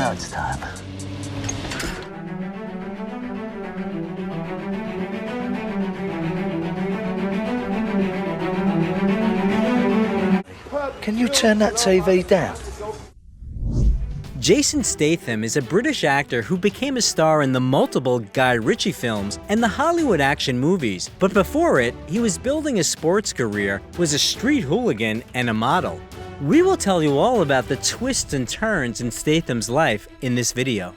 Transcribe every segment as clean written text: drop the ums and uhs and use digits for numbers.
now it's time. Can you turn that TV down? Jason Statham is a British actor who became a star in the multiple Guy Ritchie films and the Hollywood action movies, but before it, he was building a sports career, was a street hooligan, and a model. We will tell you all about the twists and turns in Statham's life in this video.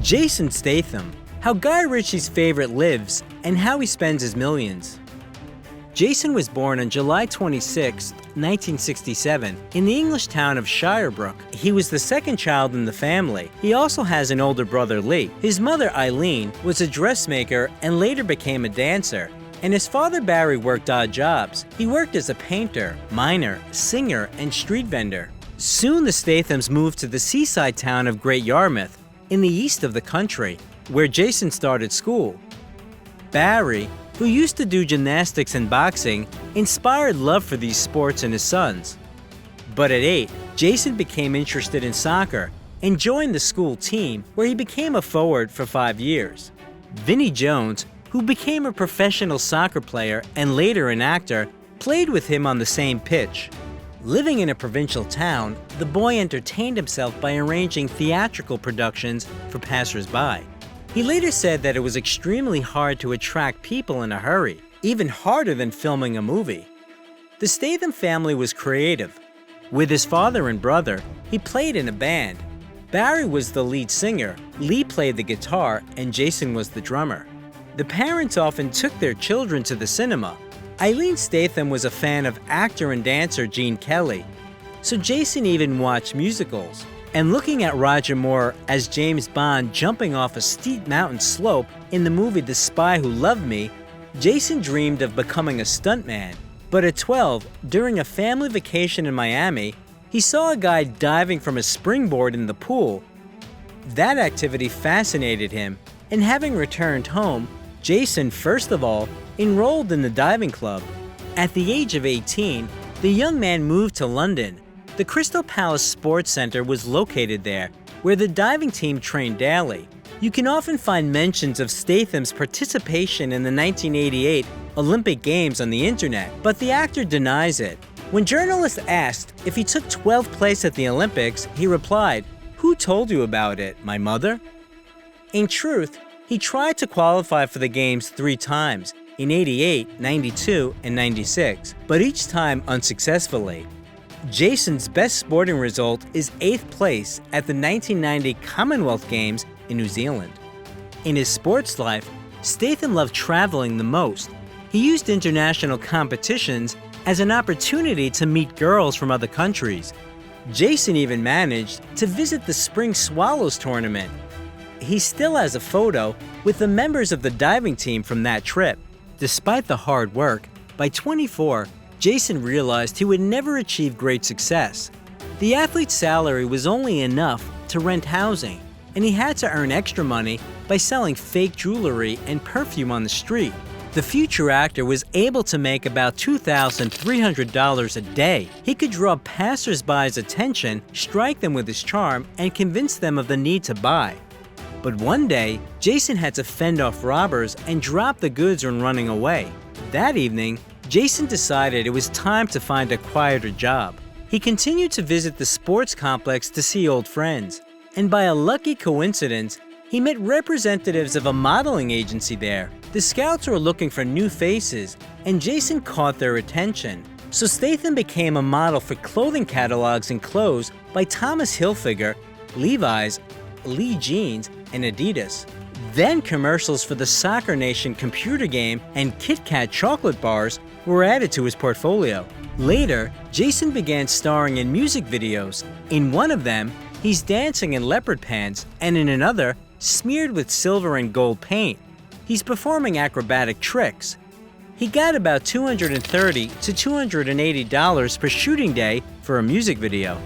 Jason Statham, how Guy Ritchie's favorite lives and how he spends his millions. Jason was born on July 26, 1967, in the English town of Shirebrook. He was the second child in the family. He also has an older brother, Lee. His mother, Eileen, was a dressmaker and later became a dancer. And his father, Barry, worked odd jobs. He worked as a painter, miner, singer, and street vendor. Soon the Stathams moved to the seaside town of Great Yarmouth, in the east of the country, where Jason started school. Barry, who used to do gymnastics and boxing, inspired love for these sports in his sons. But at 8, Jason became interested in soccer and joined the school team, where he became a forward for 5 years. Vinnie Jones, who became a professional soccer player and later an actor, played with him on the same pitch. Living in a provincial town, the boy entertained himself by arranging theatrical productions for passers-by. He later said that it was extremely hard to attract people in a hurry, even harder than filming a movie. The Statham family was creative. With his father and brother, he played in a band. Barry was the lead singer, Lee played the guitar, and Jason was the drummer. The parents often took their children to the cinema. Eileen Statham was a fan of actor and dancer Gene Kelly, so Jason even watched musicals. And looking at Roger Moore as James Bond jumping off a steep mountain slope in the movie The Spy Who Loved Me, Jason dreamed of becoming a stuntman. But at 12, during a family vacation in Miami, he saw a guy diving from a springboard in the pool. That activity fascinated him, and having returned home, Jason, first of all, enrolled in the diving club. At the age of 18, the young man moved to London. The Crystal Palace Sports Center was located there, where the diving team trained daily. You can often find mentions of Statham's participation in the 1988 Olympic Games on the internet, but the actor denies it. When journalists asked if he took 12th place at the Olympics, he replied, "Who told you about it, my mother?" In truth, he tried to qualify for the Games 3 times, in 88, 92, and 96, but each time unsuccessfully. Jason's best sporting result is 8th place at the 1990 Commonwealth Games in New Zealand. In his sports life, Statham loved traveling the most. He used international competitions as an opportunity to meet girls from other countries. Jason even managed to visit the Spring Swallows tournament. He still has a photo with the members of the diving team from that trip. Despite the hard work, by 24, Jason realized he would never achieve great success. The athlete's salary was only enough to rent housing, and he had to earn extra money by selling fake jewelry and perfume on the street. The future actor was able to make about $2,300 a day. He could draw passers-by's attention, strike them with his charm, and convince them of the need to buy. But one day, Jason had to fend off robbers and drop the goods when running away. That evening, Jason decided it was time to find a quieter job. He continued to visit the sports complex to see old friends, and by a lucky coincidence, he met representatives of a modeling agency there. The scouts were looking for new faces, and Jason caught their attention. So Statham became a model for clothing catalogs and clothes by Thomas Hilfiger, Levi's, Lee Jeans, and Adidas. Then commercials for the Soccer Nation computer game and Kit Kat chocolate bars were added to his portfolio. Later, Jason began starring in music videos. In one of them, he's dancing in leopard pants, and in another, smeared with silver and gold paint. He's performing acrobatic tricks. He got about $230 to $280 per shooting day for a music video.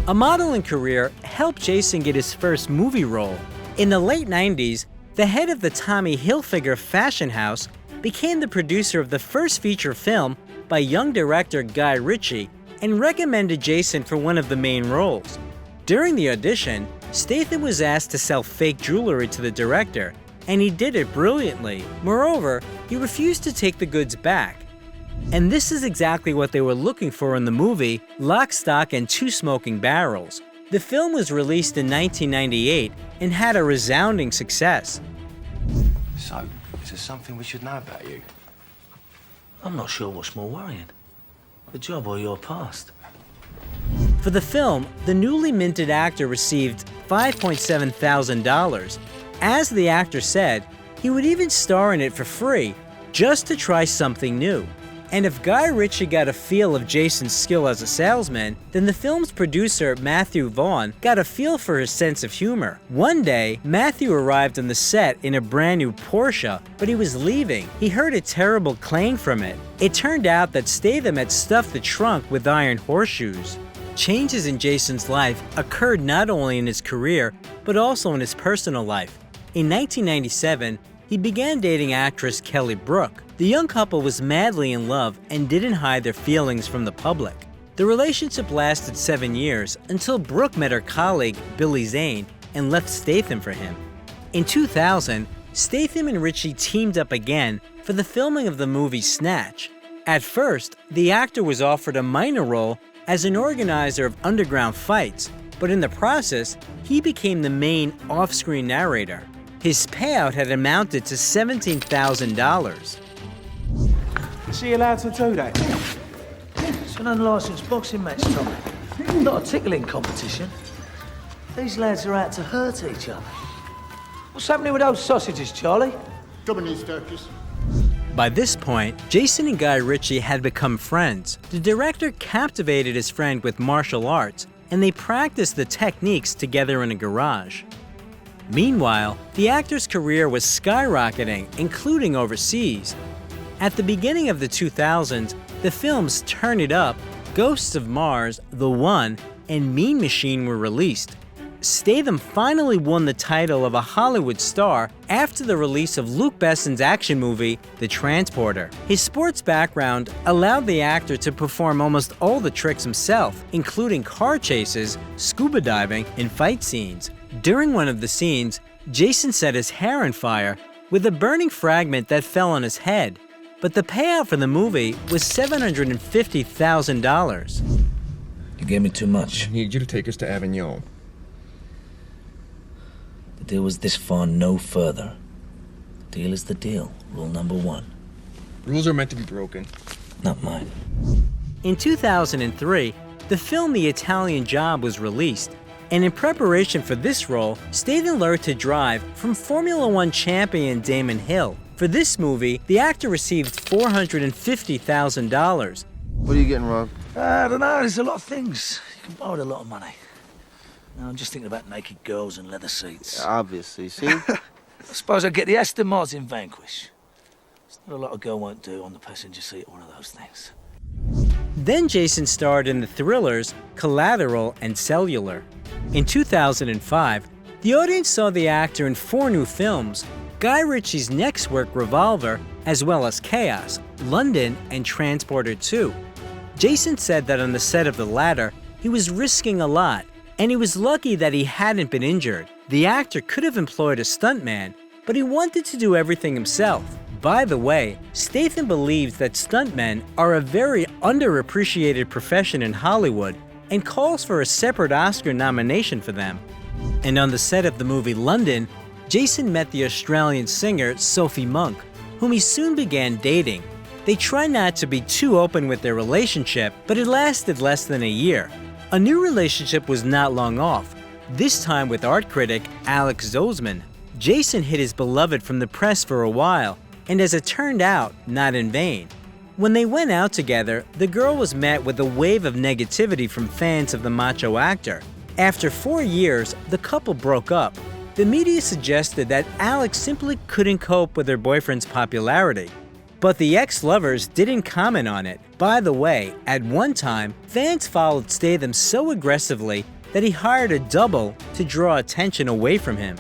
A modeling career helped Jason get his first movie role. In the late 90s, the head of the Tommy Hilfiger fashion house became the producer of the first feature film by young director Guy Ritchie and recommended Jason for one of the main roles. During the audition, Statham was asked to sell fake jewelry to the director, and he did it brilliantly. Moreover, he refused to take the goods back. And this is exactly what they were looking for in the movie Lock, Stock, and Two Smoking Barrels. The film was released in 1998 and had a resounding success. So, is there something we should know about you? I'm not sure what's more worrying, the job or your past. For the film, the newly minted actor received $5,700. As the actor said, he would even star in it for free, just to try something new. And if Guy Ritchie got a feel of Jason's skill as a salesman, then the film's producer, Matthew Vaughn, got a feel for his sense of humor. One day, Matthew arrived on the set in a brand new Porsche, but he was leaving. He heard a terrible clang from it. It turned out that Statham had stuffed the trunk with iron horseshoes. Changes in Jason's life occurred not only in his career, but also in his personal life. In 1997, he began dating actress Kelly Brook. The young couple was madly in love and didn't hide their feelings from the public. The relationship lasted 7 years until Brook met her colleague, Billy Zane, and left Statham for him. In 2000, Statham and Ritchie teamed up again for the filming of the movie Snatch. At first, the actor was offered a minor role as an organizer of underground fights, but in the process, he became the main off-screen narrator. His payout had amounted to $17,000. Is he allowed to do that? It's an unlicensed boxing match, Tommy. Not a tickling competition. These lads are out to hurt each other. What's happening with those sausages, Charlie? Japanese turkeys. By this point, Jason and Guy Ritchie had become friends. The director captivated his friend with martial arts, and they practiced the techniques together in a garage. Meanwhile, the actor's career was skyrocketing, including overseas. At the beginning of the 2000s, the films Turn It Up, Ghosts of Mars, The One, and Mean Machine were released. Statham finally won the title of a Hollywood star after the release of Luc Besson's action movie, The Transporter. His sports background allowed the actor to perform almost all the tricks himself, including car chases, scuba diving, and fight scenes. During one of the scenes, Jason set his hair on fire with a burning fragment that fell on his head. But the payout for the movie was $750,000. You gave me too much. I need you to take us to Avignon. The deal was this far, no further. The deal is the deal. Rule number one. Rules are meant to be broken. Not mine. In 2003, the film The Italian Job was released, and in preparation for this role, Statham learned to drive from Formula One champion Damon Hill. For this movie, the actor received $450,000. What are you getting, Rob? I don't know, there's a lot of things. You can borrow a lot of money. No, I'm just thinking about naked girls and leather seats. Obviously, see? I suppose I'll get the Aston Martin Vanquish. There's not a lot a girl won't do on the passenger seat of one of those things. Then Jason starred in the thrillers Collateral and Cellular. In 2005, the audience saw the actor in 4 new films: Guy Ritchie's next work, Revolver, as well as Chaos, London, and Transporter 2. Jason said that on the set of the latter, he was risking a lot, and he was lucky that he hadn't been injured. The actor could have employed a stuntman, but he wanted to do everything himself. By the way, Statham believes that stuntmen are a very underappreciated profession in Hollywood and calls for a separate Oscar nomination for them. And on the set of the movie London, Jason met the Australian singer Sophie Monk, whom he soon began dating. They tried not to be too open with their relationship, but it lasted less than a year. A new relationship was not long off, this time with art critic Alex Zosman. Jason hid his beloved from the press for a while, and as it turned out, not in vain. When they went out together, the girl was met with a wave of negativity from fans of the macho actor. After 4 years, the couple broke up. The media suggested that Alex simply couldn't cope with her boyfriend's popularity. But the ex-lovers didn't comment on it. By the way, at one time, fans followed Statham so aggressively that he hired a double to draw attention away from him.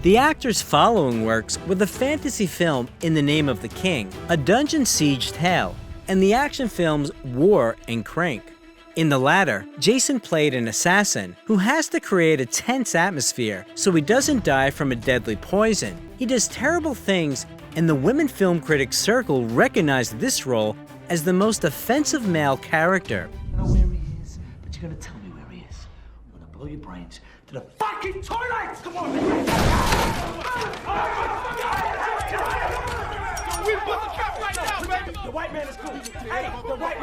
The actor's following works were the fantasy film In the Name of the King, a dungeon siege tale, and the action films War and Crank. In the latter, Jason played an assassin who has to create a tense atmosphere so he doesn't die from a deadly poison. He does terrible things, and the women film critics circle recognized this role as the most offensive male character. I don't know where he is, but you're gonna tell me where he is. I'm gonna blow your brains to the fucking toilet! Come on, man! The white man is cool. Hey, the white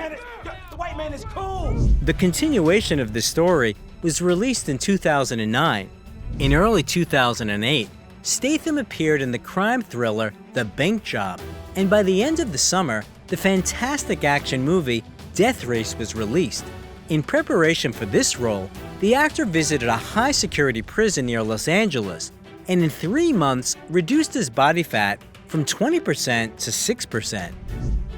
man is cool. The continuation of this story was released in 2009. In early 2008, Statham appeared in the crime thriller The Bank Job, and by the end of the summer, the fantastic action movie Death Race was released. In preparation for this role, the actor visited a high-security prison near Los Angeles, and in 3 months reduced his body fat from 20% to 6%.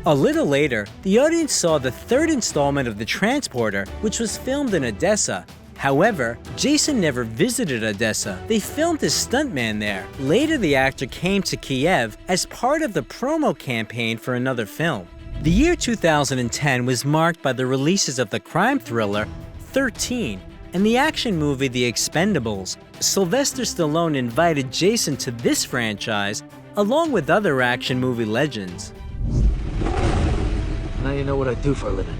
A little later, the audience saw the third installment of The Transporter, which was filmed in Odessa. However, Jason never visited Odessa. They filmed his stuntman there. Later, the actor came to Kiev as part of the promo campaign for another film. The year 2010 was marked by the releases of the crime thriller 13 and the action movie The Expendables. Sylvester Stallone invited Jason to this franchise along with other action movie legends. Now you know what I do for a living.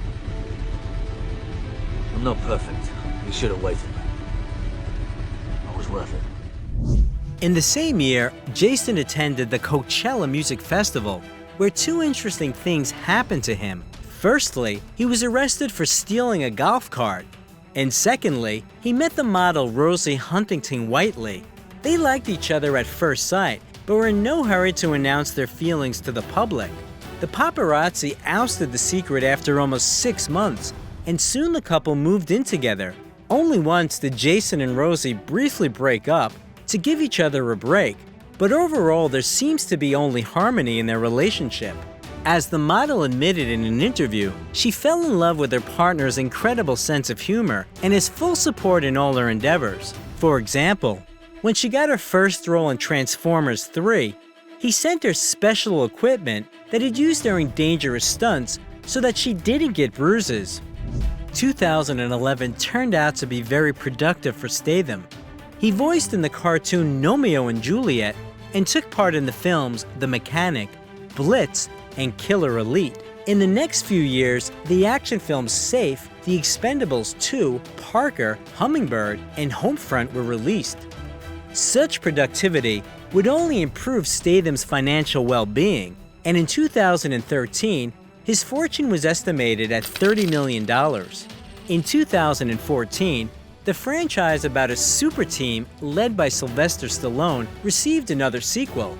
I'm not perfect. You should have waited. I was worth it. In the same year, Jason attended the Coachella Music Festival, where 2 interesting things happened to him. Firstly, he was arrested for stealing a golf cart. And secondly, he met the model Rosie Huntington Whiteley. They liked each other at first sight, but were in no hurry to announce their feelings to the public. The paparazzi ousted the secret after almost 6 months, and soon the couple moved in together. Only once did Jason and Rosie briefly break up to give each other a break, but overall there seems to be only harmony in their relationship. As the model admitted in an interview, she fell in love with her partner's incredible sense of humor and his full support in all her endeavors. For example, when she got her first role in Transformers 3, he sent her special equipment that he'd used during dangerous stunts so that she didn't get bruises. 2011 turned out to be very productive for Statham. He voiced in the cartoon Romeo and Juliet and took part in the films The Mechanic, Blitz, and Killer Elite. In the next few years, the action films Safe, The Expendables 2, Parker, Hummingbird, and Homefront were released. Such productivity would only improve Statham's financial well-being, and in 2013, his fortune was estimated at $30 million. In 2014, the franchise about a super team led by Sylvester Stallone received another sequel.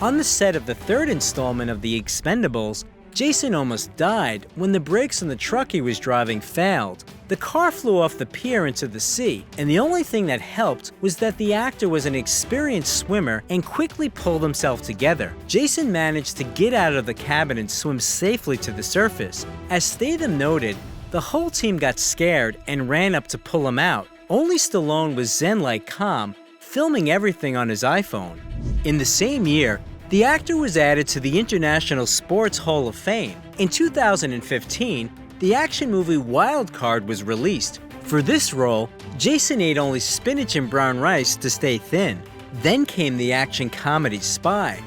On the set of the third installment of The Expendables, Jason almost died when the brakes on the truck he was driving failed. The car flew off the pier into the sea, and the only thing that helped was that the actor was an experienced swimmer and quickly pulled himself together. Jason managed to get out of the cabin and swim safely to the surface. As Statham noted, the whole team got scared and ran up to pull him out. Only Stallone was zen-like calm, filming everything on his iPhone. In the same year, the actor was added to the International Sports Hall of Fame. In 2015, the action movie Wild Card was released. For this role, Jason ate only spinach and brown rice to stay thin. Then came the action comedy Spy.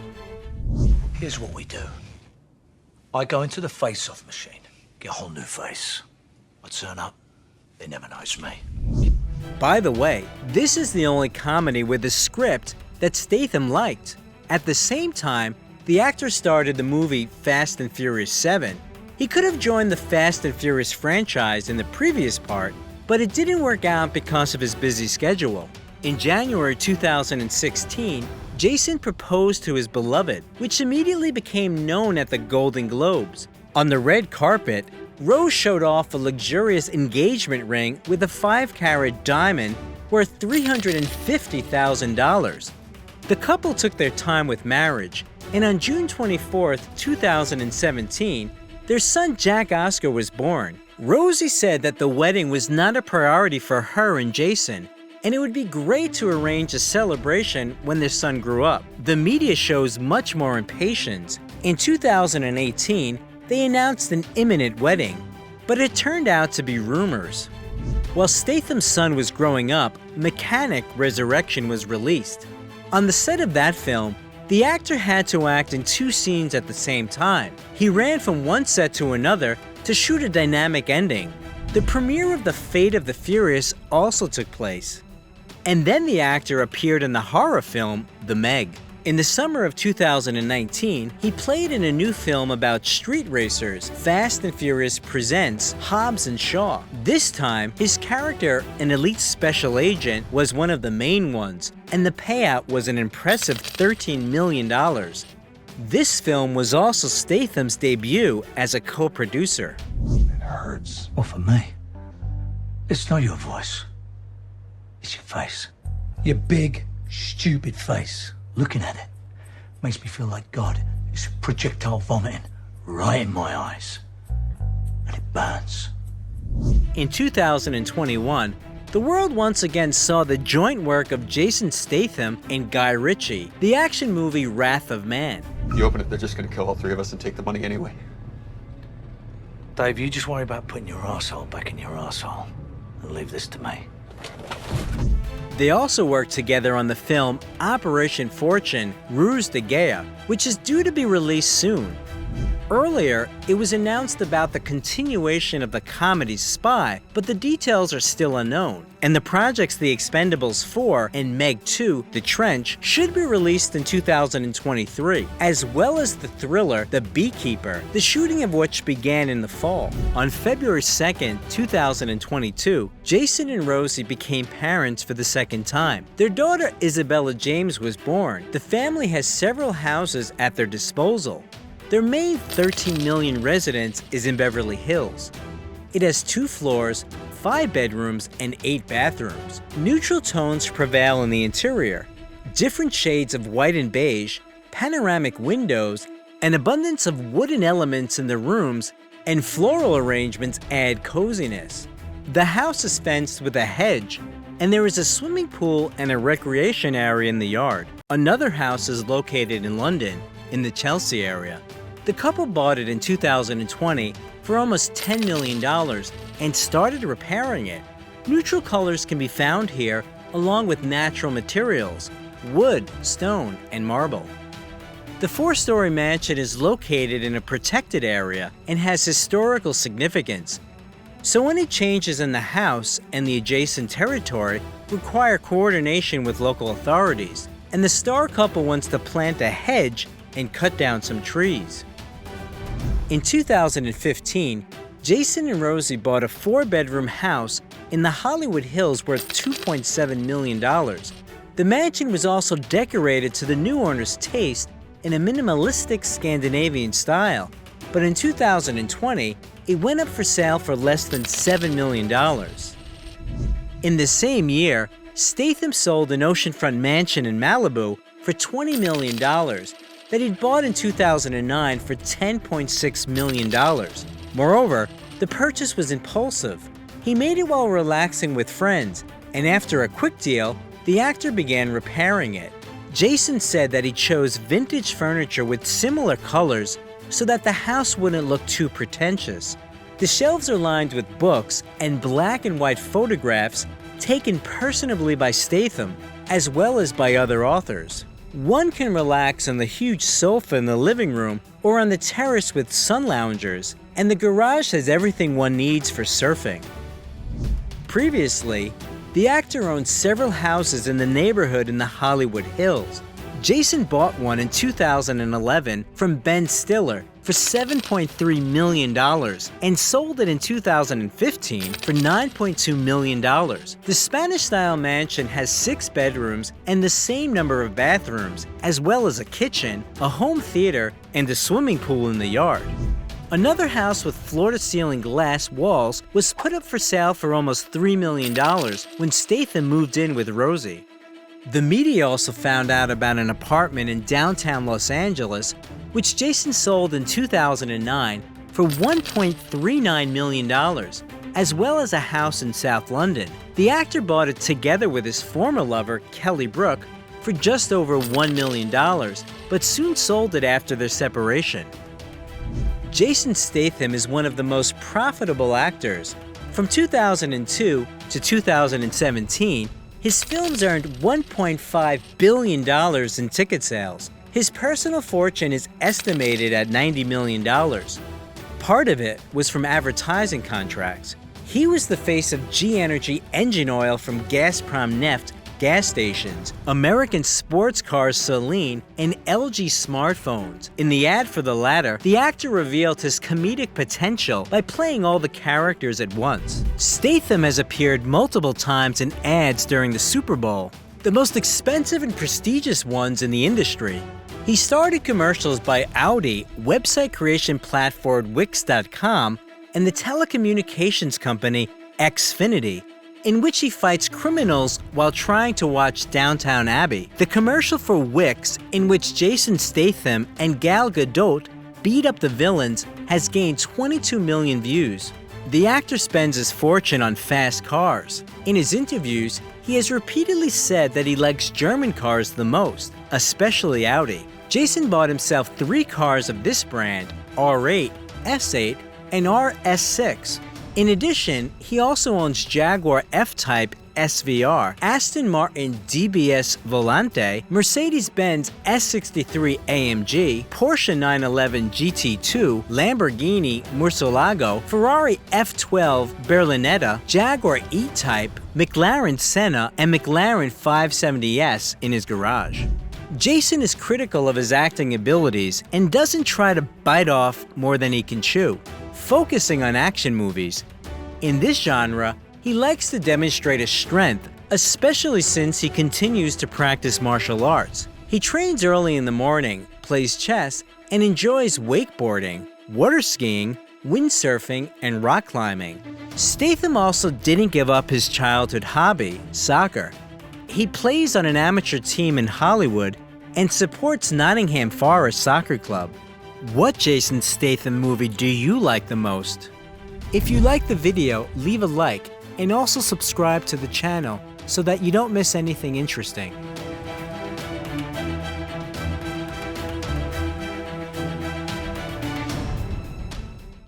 Here's what we do. I go into the face-off machine, get a whole new face. I turn up, they never notice me. By the way, this is the only comedy with a script that Statham liked. At the same time, the actor started the movie Fast and Furious 7. He could have joined the Fast and Furious franchise in the previous part, but it didn't work out because of his busy schedule. In January 2016, Jason proposed to his beloved, which immediately became known at the Golden Globes. On the red carpet, Rose showed off a luxurious engagement ring with a 5-carat diamond worth $350,000. The couple took their time with marriage, and on June 24, 2017, their son Jack Oscar was born. Rosie said that the wedding was not a priority for her and Jason, and it would be great to arrange a celebration when their son grew up. The media shows much more impatience. In 2018, they announced an imminent wedding, but it turned out to be rumors. While Statham's son was growing up, Mechanic: Resurrection was released. On the set of that film, the actor had to act in 2 scenes at the same time. He ran from one set to another to shoot a dynamic ending. The premiere of The Fate of the Furious also took place. And then the actor appeared in the horror film The Meg. In the summer of 2019, he played in a new film about street racers, Fast and Furious Presents Hobbs and Shaw. This time, his character, an elite special agent, was one of the main ones, and the payout was an impressive $13 million. This film was also Statham's debut as a co-producer. It hurts. Well, for me, it's not your voice. It's your face. Your big, stupid face. Looking at it makes me feel like God is projectile vomiting right in my eyes. And it burns. In 2021, the world once again saw the joint work of Jason Statham and Guy Ritchie, the action movie Wrath of Man. You open it, they're just gonna kill all 3 of us and take the money anyway. Dave, you just worry about putting your arsehole back in your arsehole and leave this to me. They also worked together on the film Operation Fortune: Ruse de Guerre, which is due to be released soon. Earlier, it was announced about the continuation of the comedy Spy, but the details are still unknown. And the projects The Expendables 4 and Meg 2: The Trench should be released in 2023, as well as the thriller The Beekeeper, the shooting of which began in the fall. On February 2nd, 2022, Jason and Rosie became parents for the second time. Their daughter Isabella James was born. The family has several houses at their disposal. Their main 13 million residence is in Beverly Hills. It has 2 floors, 5 bedrooms, and 8 bathrooms. Neutral tones prevail in the interior. Different shades of white and beige, panoramic windows, an abundance of wooden elements in the rooms, and floral arrangements add coziness. The house is fenced with a hedge, and there is a swimming pool and a recreation area in the yard. Another house is located in London, in the Chelsea area. The couple bought it in 2020 for almost $10 million and started repairing it. Neutral colors can be found here along with natural materials, wood, stone, and marble. The 4-story mansion is located in a protected area and has historical significance. So any changes in the house and the adjacent territory require coordination with local authorities, and the star couple wants to plant a hedge and cut down some trees. In 2015, Jason and Rosie bought a 4-bedroom house in the Hollywood Hills worth $2.7 million. The mansion was also decorated to the new owner's taste in a minimalistic Scandinavian style, but in 2020, it went up for sale for less than $7 million. In the same year, Statham sold an oceanfront mansion in Malibu for $20 million that he'd bought in 2009 for $10.6 million. Moreover, the purchase was impulsive. He made it while relaxing with friends, and after a quick deal, the actor began repairing it. Jason said that he chose vintage furniture with similar colors so that the house wouldn't look too pretentious. The shelves are lined with books and black and white photographs taken personally by Statham, as well as by other authors. One can relax on the huge sofa in the living room or on the terrace with sun loungers, and the garage has everything one needs for surfing. Previously, the actor owned several houses in the neighborhood in the Hollywood Hills. Jason bought one in 2011 from Ben Stiller for $7.3 million and sold it in 2015 for $9.2 million. The Spanish-style mansion has 6 bedrooms and the same number of bathrooms, as well as a kitchen, a home theater, and a swimming pool in the yard. Another house with floor-to-ceiling glass walls was put up for sale for almost $3 million when Statham moved in with Rosie. The media also found out about an apartment in downtown Los Angeles, which Jason sold in 2009 for $1.39 million, as well as a house in South London. The actor bought it together with his former lover, Kelly Brook, for just over $1 million, but soon sold it after their separation. Jason Statham is one of the most profitable actors. From 2002 to 2017, his films earned $1.5 billion in ticket sales. His personal fortune is estimated at $90 million. Part of it was from advertising contracts. He was the face of G-Energy engine oil from Gazprom Neft gas stations, American sports cars Celine, and LG smartphones. In the ad for the latter, the actor revealed his comedic potential by playing all the characters at once. Statham has appeared multiple times in ads during the Super Bowl, the most expensive and prestigious ones in the industry. He started commercials by Audi, website creation platform Wix.com, and the telecommunications company Xfinity, in which he fights criminals while trying to watch Downton Abbey. The commercial for Wix, in which Jason Statham and Gal Gadot beat up the villains, has gained 22 million views. The actor spends his fortune on fast cars. In his interviews, he has repeatedly said that he likes German cars the most, especially Audi. Jason bought himself 3 cars of this brand, R8, S8, and RS6. In addition, he also owns Jaguar F-Type SVR, Aston Martin DBS Volante, Mercedes-Benz S63 AMG, Porsche 911 GT2, Lamborghini Murcielago, Ferrari F12 Berlinetta, Jaguar E-Type, McLaren Senna, and McLaren 570S in his garage. Jason is critical of his acting abilities and doesn't try to bite off more than he can chew, focusing on action movies. In this genre, he likes to demonstrate his strength, especially since he continues to practice martial arts. He trains early in the morning, plays chess, and enjoys wakeboarding, water skiing, windsurfing, and rock climbing. Statham also didn't give up his childhood hobby, soccer. He plays on an amateur team in Hollywood and supports Nottingham Forest Soccer Club. What Jason Statham movie do you like the most? If you like the video, leave a like and also subscribe to the channel so that you don't miss anything interesting.